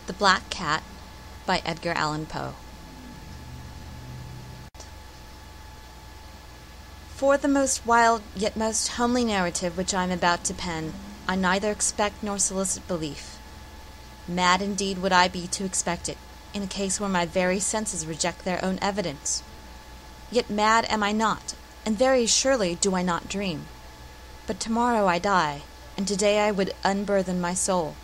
The Black Cat by Edgar Allan Poe. For the most wild yet most homely narrative which I am about to pen, I neither expect nor solicit belief. Mad indeed would I be to expect it, in a case where my very senses reject their own evidence. Yet mad am I not, and very surely do I not dream. But tomorrow I die, and today I would unburthen my soul.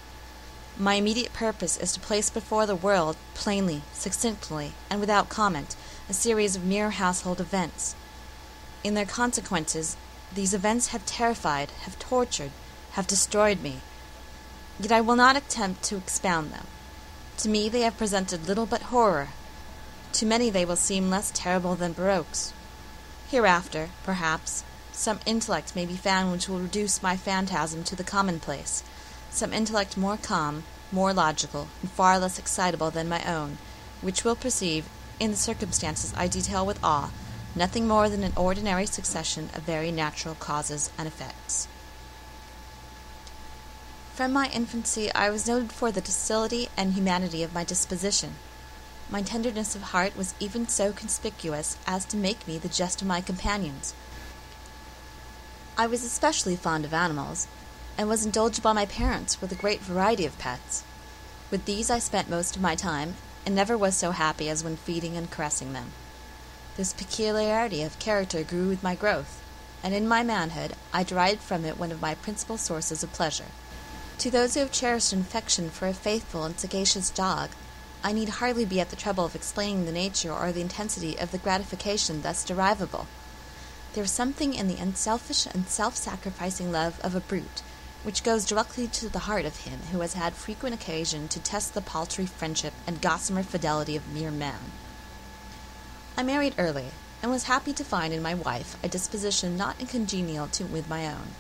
My immediate purpose is to place before the world, plainly, succinctly, and without comment, a series of mere household events. In their consequences, these events have terrified, have tortured, have destroyed me. Yet I will not attempt to expound them. To me they have presented little but horror. To many they will seem less terrible than baroques. Hereafter, perhaps, some intellect may be found which will reduce my phantasm to the commonplace, some intellect more calm, more logical, and far less excitable than my own, which will perceive, in the circumstances I detail with awe, nothing more than an ordinary succession of very natural causes and effects. From my infancy I was noted for the docility and humanity of my disposition. My tenderness of heart was even so conspicuous as to make me the jest of my companions. I was especially fond of animals, and was indulged by my parents with a great variety of pets. With these I spent most of my time, and never was so happy as when feeding and caressing them. This peculiarity of character grew with my growth, and in my manhood I derived from it one of my principal sources of pleasure. To those who have cherished an affection for a faithful and sagacious dog, I need hardly be at the trouble of explaining the nature or the intensity of the gratification thus derivable. There is something in the unselfish and self-sacrificing love of a brute which goes directly to the heart of him who has had frequent occasion to test the paltry friendship and gossamer fidelity of mere man. I married early, and was happy to find in my wife a disposition not incongenial with my own.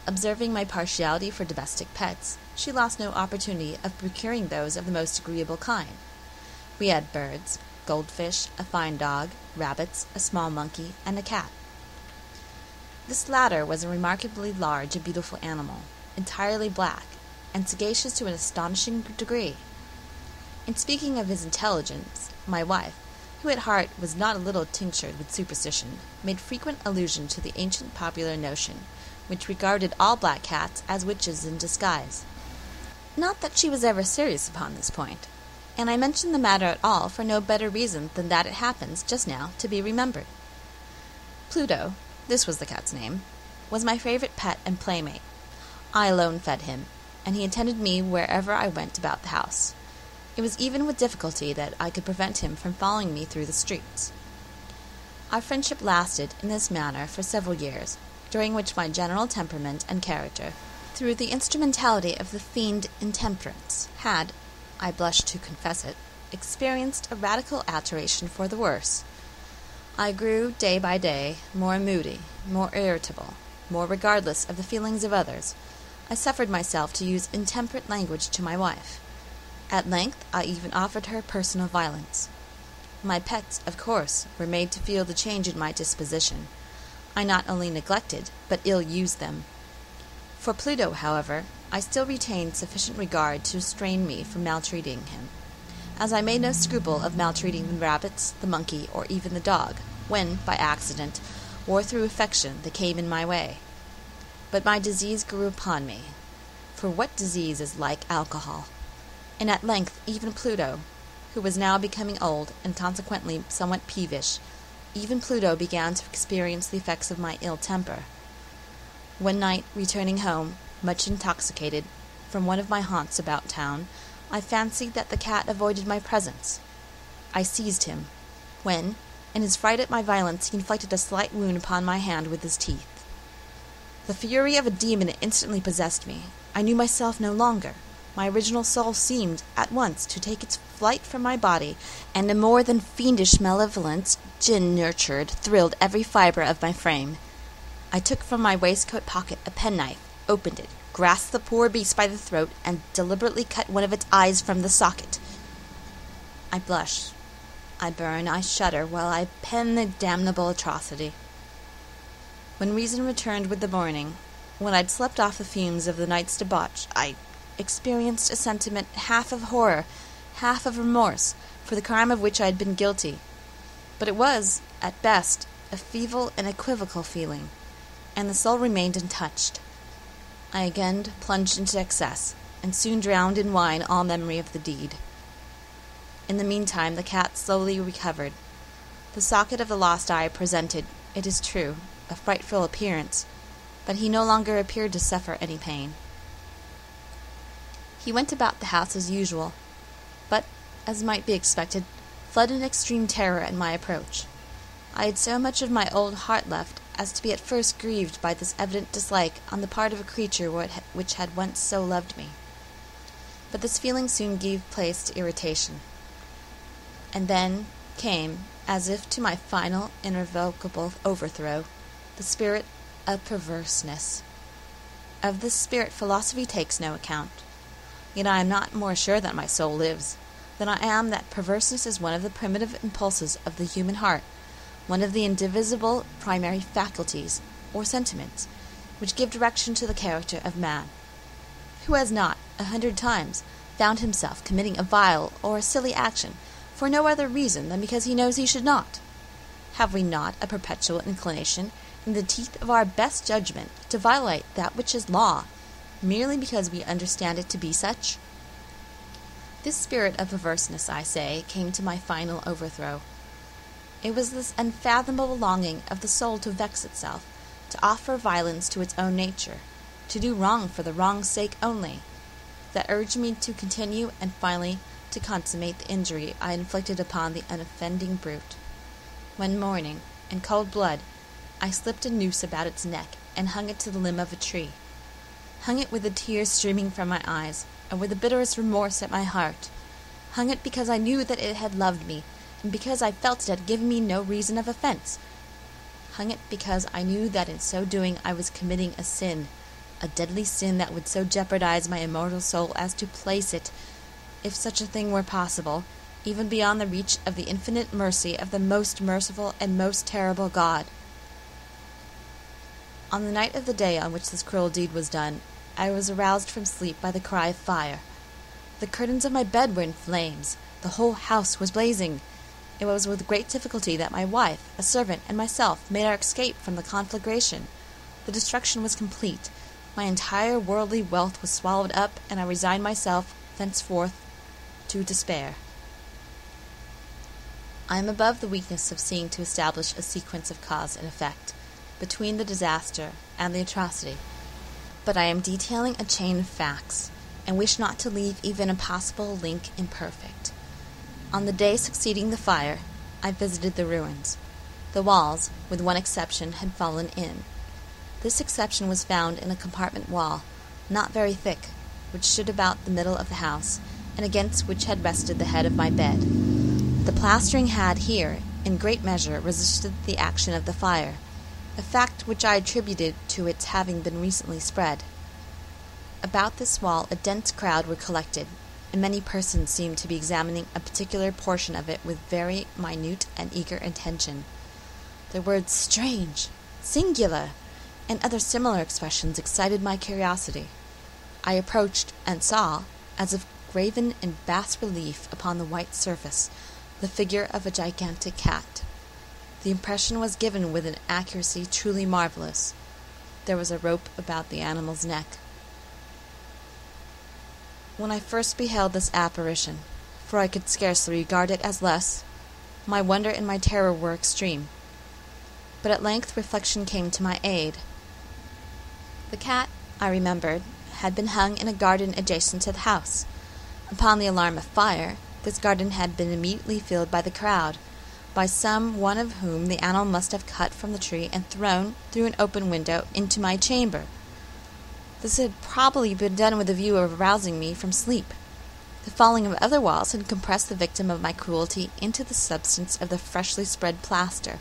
Observing my partiality for domestic pets, she lost no opportunity of procuring those of the most agreeable kind. We had birds, goldfish, a fine dog, rabbits, a small monkey, and a cat. This latter was a remarkably large and beautiful animal, entirely black, and sagacious to an astonishing degree. In speaking of his intelligence, my wife, who at heart was not a little tinctured with superstition, made frequent allusion to the ancient popular notion, which regarded all black cats as witches in disguise. Not that she was ever serious upon this point, and I mention the matter at all for no better reason than that it happens, just now, to be remembered. Pluto, this was the cat's name, was my favorite pet and playmate. I alone fed him, and he attended me wherever I went about the house. It was even with difficulty that I could prevent him from following me through the streets. Our friendship lasted in this manner for several years, during which my general temperament and character, through the instrumentality of the fiend intemperance, had, I blush to confess it, experienced a radical alteration for the worse. I grew, day by day, more moody, more irritable, more regardless of the feelings of others. I suffered myself to use intemperate language to my wife. At length I even offered her personal violence. My pets, of course, were made to feel the change in my disposition. I not only neglected, but ill-used them. For Pluto, however, I still retained sufficient regard to restrain me from maltreating him, as I made no scruple of maltreating the rabbits, the monkey, or even the dog, when, by accident, or through affection, they came in my way. But my disease grew upon me, for what disease is like alcohol? And at length even Pluto, who was now becoming old, and consequently somewhat peevish, even Pluto began to experience the effects of my ill temper. One night, returning home, much intoxicated, from one of my haunts about town, I fancied that the cat avoided my presence. I seized him, when, in his fright at my violence, he inflicted a slight wound upon my hand with his teeth. The fury of a demon instantly possessed me. I knew myself no longer. My original soul seemed, at once, to take its flight from my body, and a more than fiendish malevolence, gin-nurtured, thrilled every fibre of my frame. I took from my waistcoat pocket a penknife, opened it, grasped the poor beast by the throat, and deliberately cut one of its eyes from the socket. I blush, I burn, I shudder, while I pen the damnable atrocity. When reason returned with the morning, when I'd slept off the fumes of the night's debauch, I experienced a sentiment half of horror, half of remorse, for the crime of which I had been guilty. But it was, at best, a feeble and equivocal feeling, and the soul remained untouched. I again plunged into excess, and soon drowned in wine all memory of the deed. In the meantime the cat slowly recovered. The socket of the lost eye presented, it is true, a frightful appearance, but he no longer appeared to suffer any pain. He went about the house as usual, but, as might be expected, fled in extreme terror at my approach. I had so much of my old heart left as to be at first grieved by this evident dislike on the part of a creature which had once so loved me. But this feeling soon gave place to irritation. And then came, as if to my final and irrevocable overthrow, the spirit of perverseness. Of this spirit philosophy takes no account. Yet I am not more sure that my soul lives than I am that perverseness is one of the primitive impulses of the human heart, one of the indivisible primary faculties, or sentiments, which give direction to the character of man. Who has not, 100 times, found himself committing a vile or a silly action for no other reason than because he knows he should not? Have we not a perpetual inclination, in the teeth of our best judgment, to violate that which is law, merely because we understand it to be such? This spirit of perverseness, I say, came to my final overthrow. It was this unfathomable longing of the soul to vex itself, to offer violence to its own nature, to do wrong for the wrong's sake only, that urged me to continue and finally to consummate the injury I inflicted upon the unoffending brute. One morning, in cold blood, I slipped a noose about its neck and hung it to the limb of a tree. Hung it with the tears streaming from my eyes, and with the bitterest remorse at my heart. Hung it because I knew that it had loved me, and because I felt it had given me no reason of offense. Hung it because I knew that in so doing I was committing a sin, a deadly sin that would so jeopardize my immortal soul as to place it, if such a thing were possible, even beyond the reach of the infinite mercy of the most merciful and most terrible God. On the night of the day on which this cruel deed was done, I was aroused from sleep by the cry of fire. The curtains of my bed were in flames. The whole house was blazing. It was with great difficulty that my wife, a servant, and myself made our escape from the conflagration. The destruction was complete. My entire worldly wealth was swallowed up, and I resigned myself, thenceforth, to despair. I am above the weakness of seeing to establish a sequence of cause and effect between the disaster and the atrocity, but I am detailing a chain of facts, and wish not to leave even a possible link imperfect. On the day succeeding the fire, I visited the ruins. The walls, with one exception, had fallen in. This exception was found in a compartment wall, not very thick, which stood about the middle of the house, and against which had rested the head of my bed. The plastering had here, in great measure, resisted the action of the fire, a fact which I attributed to its having been recently spread. About this wall a dense crowd were collected, and many persons seemed to be examining a particular portion of it with very minute and eager attention. The words "strange," "singular," and other similar expressions excited my curiosity. I approached and saw, as if graven in bas-relief upon the white surface, the figure of a gigantic cat. The impression was given with an accuracy truly marvelous. There was a rope about the animal's neck. When I first beheld this apparition, for I could scarcely regard it as less, my wonder and my terror were extreme. But at length reflection came to my aid. The cat, I remembered, had been hung in a garden adjacent to the house. Upon the alarm of fire, this garden had been immediately filled by the crowd, by some one of whom the animal must have cut from the tree and thrown, through an open window, into my chamber. This had probably been done with a view of arousing me from sleep. The falling of other walls had compressed the victim of my cruelty into the substance of the freshly spread plaster,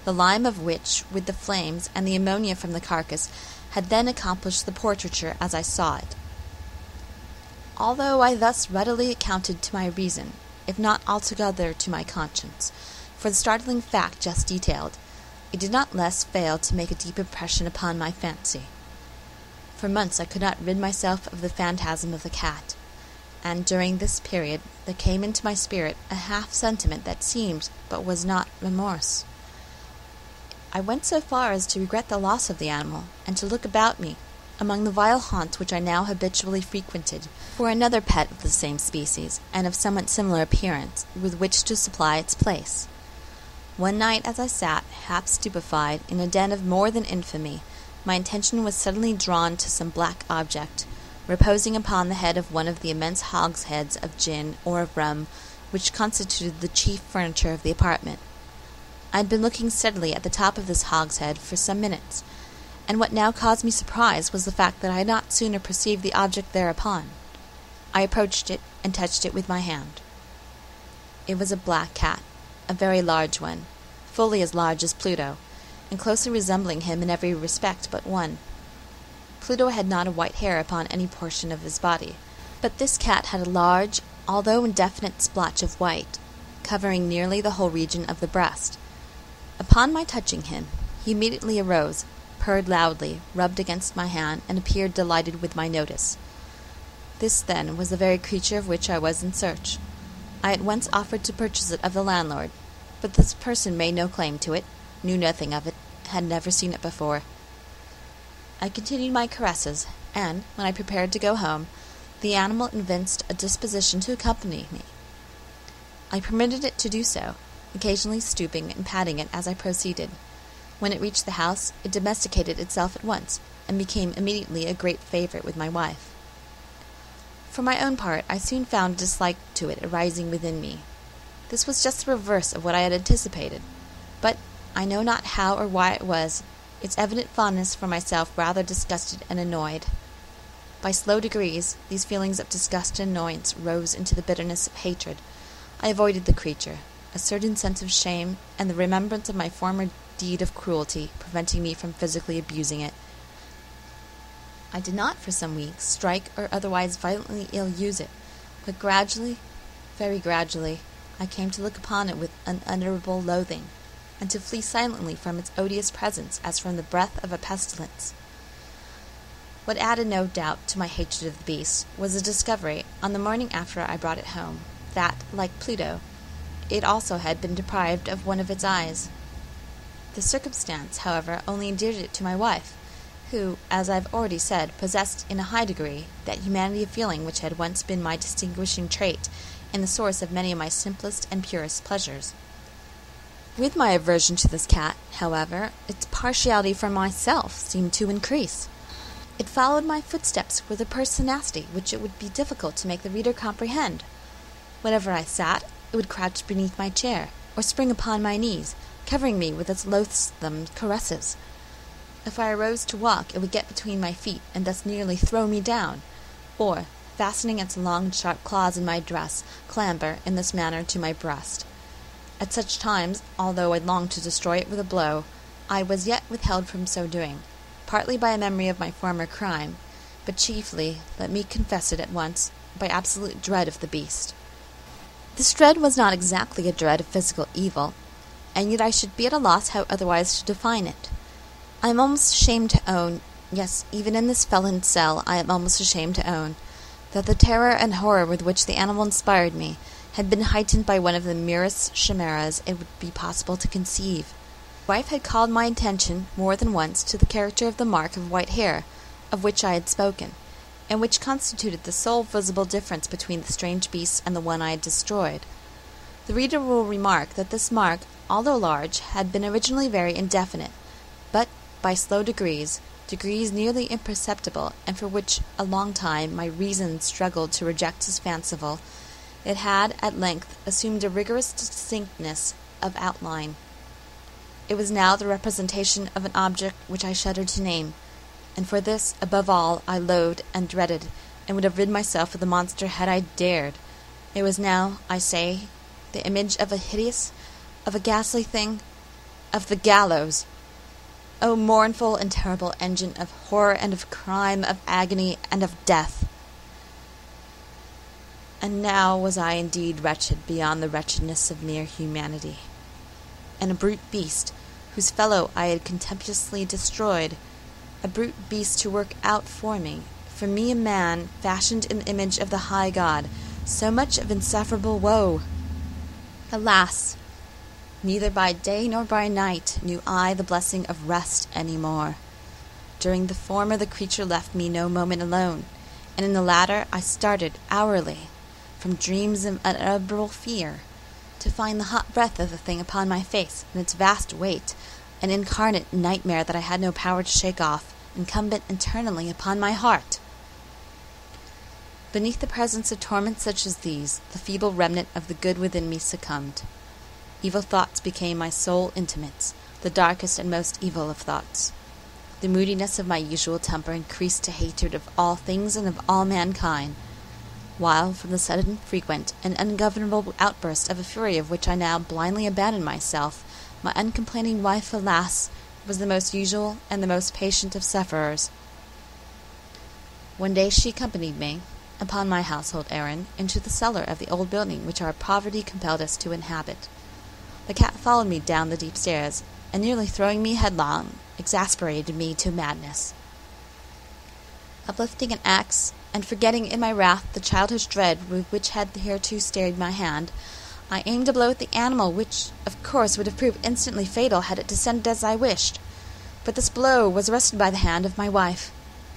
the lime of which, with the flames and the ammonia from the carcass, had then accomplished the portraiture as I saw it. Although I thus readily accounted to my reason, if not altogether to my conscience, for the startling fact just detailed, it did not less fail to make a deep impression upon my fancy. For months I could not rid myself of the phantasm of the cat, and during this period there came into my spirit a half-sentiment that seemed, but was not, remorse. I went so far as to regret the loss of the animal, and to look about me, among the vile haunts which I now habitually frequented, for another pet of the same species, and of somewhat similar appearance, with which to supply its place. One night, as I sat, half stupefied, in a den of more than infamy, my attention was suddenly drawn to some black object, reposing upon the head of one of the immense hogsheads of gin or of rum, which constituted the chief furniture of the apartment. I had been looking steadily at the top of this hogshead for some minutes, and what now caused me surprise was the fact that I had not sooner perceived the object thereupon. I approached it and touched it with my hand. It was a black cat, a very large one, fully as large as Pluto, and closely resembling him in every respect but one. Pluto had not a white hair upon any portion of his body, but this cat had a large, although indefinite splotch of white, covering nearly the whole region of the breast. Upon my touching him, he immediately arose, purred loudly, rubbed against my hand, and appeared delighted with my notice. This, then, was the very creature of which I was in search. I at once offered to purchase it of the landlord, but this person made no claim to it, knew nothing of it, had never seen it before. I continued my caresses, and, when I prepared to go home, the animal evinced a disposition to accompany me. I permitted it to do so, occasionally stooping and patting it as I proceeded. When it reached the house, it domesticated itself at once, and became immediately a great favorite with my wife. For my own part, I soon found a dislike to it arising within me. This was just the reverse of what I had anticipated, but I know not how or why it was, its evident fondness for myself rather disgusted and annoyed. By slow degrees, these feelings of disgust and annoyance rose into the bitterness of hatred. I avoided the creature, a certain sense of shame, and the remembrance of my former deed of cruelty preventing me from physically abusing it. I did not for some weeks strike or otherwise violently ill-use it, but gradually, very gradually, I came to look upon it with unutterable loathing, and to flee silently from its odious presence as from the breath of a pestilence. What added no doubt to my hatred of the beast was the discovery, on the morning after I brought it home, that, like Pluto, it also had been deprived of one of its eyes. The circumstance, however, only endeared it to my wife, who, as I have already said, possessed in a high degree that humanity of feeling which had once been my distinguishing trait and the source of many of my simplest and purest pleasures. With my aversion to this cat, however, its partiality for myself seemed to increase. It followed my footsteps with a pertinacity which it would be difficult to make the reader comprehend. Whenever I sat, it would crouch beneath my chair, or spring upon my knees, covering me with its loathsome caresses. If I arose to walk, it would get between my feet, and thus nearly throw me down, or, fastening its long sharp claws in my dress, clamber, in this manner, to my breast. At such times, although I longed to destroy it with a blow, I was yet withheld from so doing, partly by a memory of my former crime, but chiefly, let me confess it at once, by absolute dread of the beast. This dread was not exactly a dread of physical evil, and yet I should be at a loss how otherwise to define it. I am almost ashamed to own, yes, even in this felon's cell I am almost ashamed to own, that the terror and horror with which the animal inspired me had been heightened by one of the merest chimeras it would be possible to conceive. My wife had called my attention more than once to the character of the mark of white hair, of which I had spoken, and which constituted the sole visible difference between the strange beast and the one I had destroyed. The reader will remark that this mark, although large, had been originally very indefinite, but by slow degrees nearly imperceptible, and for which a long time my reason struggled to reject as fanciful, it had at length assumed a rigorous distinctness of outline. It was now the representation of an object which I shuddered to name, and for this, above all, I loathed and dreaded, and would have rid myself of the monster had I dared. It was now, I say, the image of a ghastly thing, of the gallows. O mournful and terrible engine of horror and of crime, of agony and of death! And now was I indeed wretched beyond the wretchedness of mere humanity, and a brute beast, whose fellow I had contemptuously destroyed, a brute beast to work out for me a man, fashioned in the image of the high God, so much of insufferable woe. Alas! Neither by day nor by night knew I the blessing of rest any more. During the former the creature left me no moment alone, and in the latter I started hourly from dreams of unutterable fear, to find the hot breath of the thing upon my face, and its vast weight, an incarnate nightmare that I had no power to shake off, incumbent eternally upon my heart. Beneath the presence of torments such as these, the feeble remnant of the good within me succumbed. Evil thoughts became my sole intimates, the darkest and most evil of thoughts. The moodiness of my usual temper increased to hatred of all things and of all mankind, while, from the sudden, frequent, and ungovernable outburst of a fury of which I now blindly abandoned myself, my uncomplaining wife, alas, was the most usual and the most patient of sufferers. One day she accompanied me, upon my household errand, into the cellar of the old building which our poverty compelled us to inhabit. The cat followed me down the deep stairs, and nearly throwing me headlong, exasperated me to madness. Uplifting an axe, and forgetting in my wrath the childish dread which had hitherto stayed my hand, I aimed a blow at the animal, which, of course, would have proved instantly fatal had it descended as I wished. But this blow was arrested by the hand of my wife.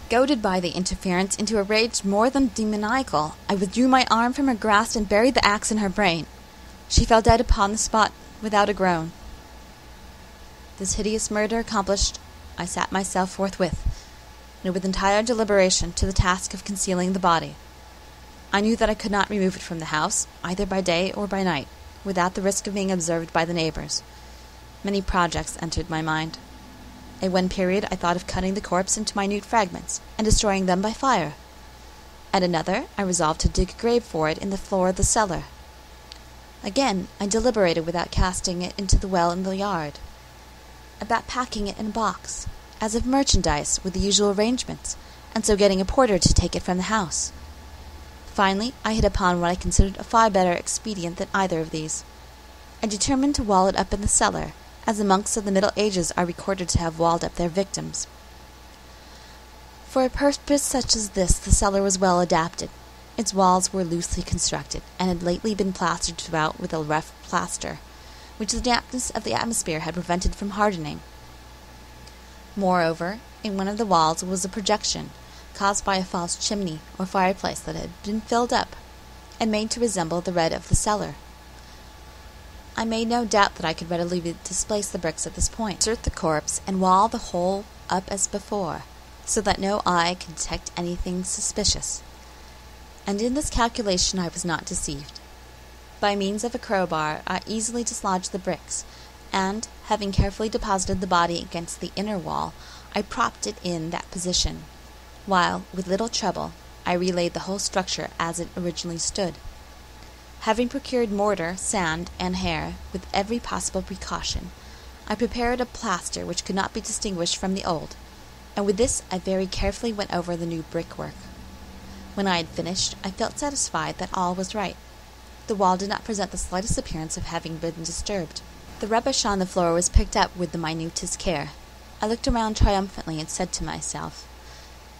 Goaded by the interference into a rage more than demoniacal, I withdrew my arm from her grasp and buried the axe in her brain. She fell dead upon the spot without a groan. This hideous murder accomplished, I sat myself forthwith, and with entire deliberation, to the task of concealing the body. I knew that I could not remove it from the house, either by day or by night, without the risk of being observed by the neighbors. Many projects entered my mind. At one period I thought of cutting the corpse into minute fragments, and destroying them by fire. At another I resolved to dig a grave for it in the floor of the cellar. Again I deliberated without casting it into the well in the yard, about packing it in a box, as if merchandise, with the usual arrangements, and so getting a porter to take it from the house. Finally, I hit upon what I considered a far better expedient than either of these. I determined to wall it up in the cellar, as the monks of the Middle Ages are recorded to have walled up their victims. For a purpose such as this the cellar was well adapted. Its walls were loosely constructed, and had lately been plastered throughout with a rough plaster, which the dampness of the atmosphere had prevented from hardening. Moreover, in one of the walls was a projection, caused by a false chimney or fireplace that had been filled up, and made to resemble the red of the cellar. I made no doubt that I could readily displace the bricks at this point, insert the corpse, and wall the whole up as before, so that no eye could detect anything suspicious. And in this calculation I was not deceived. By means of a crowbar I easily dislodged the bricks, and, having carefully deposited the body against the inner wall, I propped it in that position, while, with little trouble, I relaid the whole structure as it originally stood. Having procured mortar, sand, and hair, with every possible precaution, I prepared a plaster which could not be distinguished from the old, and with this I very carefully went over the new brickwork. When I had finished, I felt satisfied that all was right. The wall did not present the slightest appearance of having been disturbed. The rubbish on the floor was picked up with the minutest care. I looked around triumphantly and said to myself,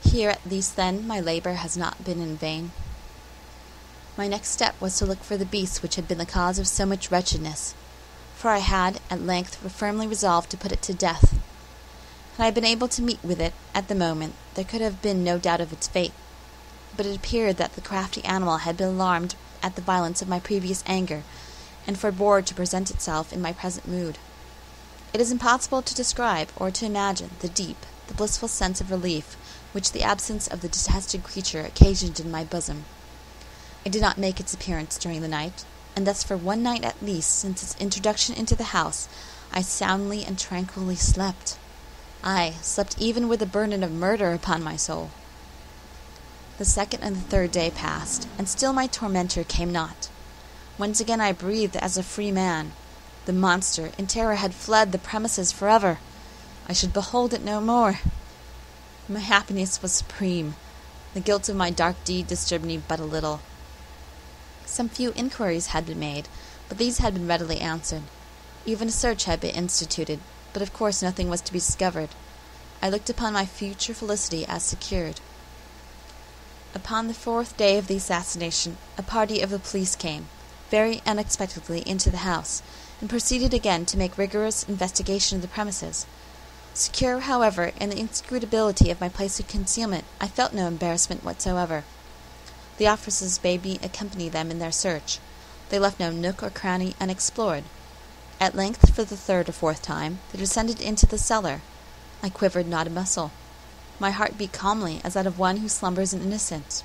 "Here at least, then, my labor has not been in vain." My next step was to look for the beast which had been the cause of so much wretchedness, for I had, at length, firmly resolved to put it to death. Had I been able to meet with it at the moment, there could have been no doubt of its fate, but it appeared that the crafty animal had been alarmed at the violence of my previous anger, and forbore to present itself in my present mood. It is impossible to describe or to imagine the deep, the blissful sense of relief which the absence of the detested creature occasioned in my bosom. It did not make its appearance during the night, and thus for one night at least since its introduction into the house I soundly and tranquilly slept. I slept even with the burden of murder upon my soul. The second and the third day passed, and still my tormentor came not. Once again I breathed as a free man. The monster, in terror, had fled the premises forever. I should behold it no more. My happiness was supreme. The guilt of my dark deed disturbed me but a little. Some few inquiries had been made, but these had been readily answered. Even a search had been instituted, but of course nothing was to be discovered. I looked upon my future felicity as secured. Upon the 4th day of the assassination, a party of the police came, very unexpectedly, into the house, and proceeded again to make rigorous investigation of the premises. Secure, however, in the inscrutability of my place of concealment, I felt no embarrassment whatsoever. The officers bade me accompany them in their search. They left no nook or cranny unexplored. At length, for the 3rd or 4th time, they descended into the cellar. I quivered not a muscle. My heart beat calmly as that of one who slumbers in innocence.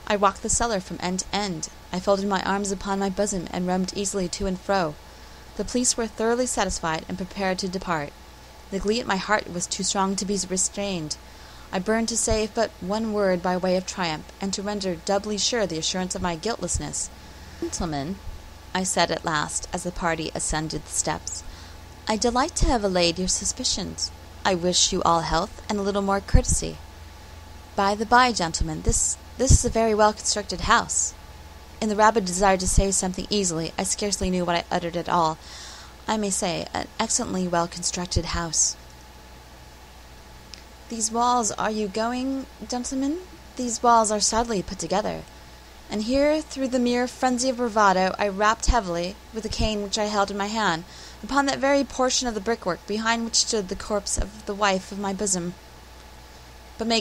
I walked the cellar from end to end. I folded my arms upon my bosom and roamed easily to and fro. The police were thoroughly satisfied and prepared to depart. The glee at my heart was too strong to be restrained. I burned to say but one word by way of triumph, and to render doubly sure the assurance of my guiltlessness. "Gentlemen," I said at last, as the party ascended the steps, "I delight to have allayed your suspicions. I wish you all health and a little more courtesy. By the by, gentlemen, this is a very well-constructed house." In the rabid desire to say something easily, I scarcely knew what I uttered at all. I may say, an excellently well-constructed house. "These walls, are you going, gentlemen? These walls are solidly put together." And here, through the mere frenzy of bravado, I rapped heavily, with the cane which I held in my hand, upon that very portion of the brickwork behind which stood the corpse of the wife of my bosom. But may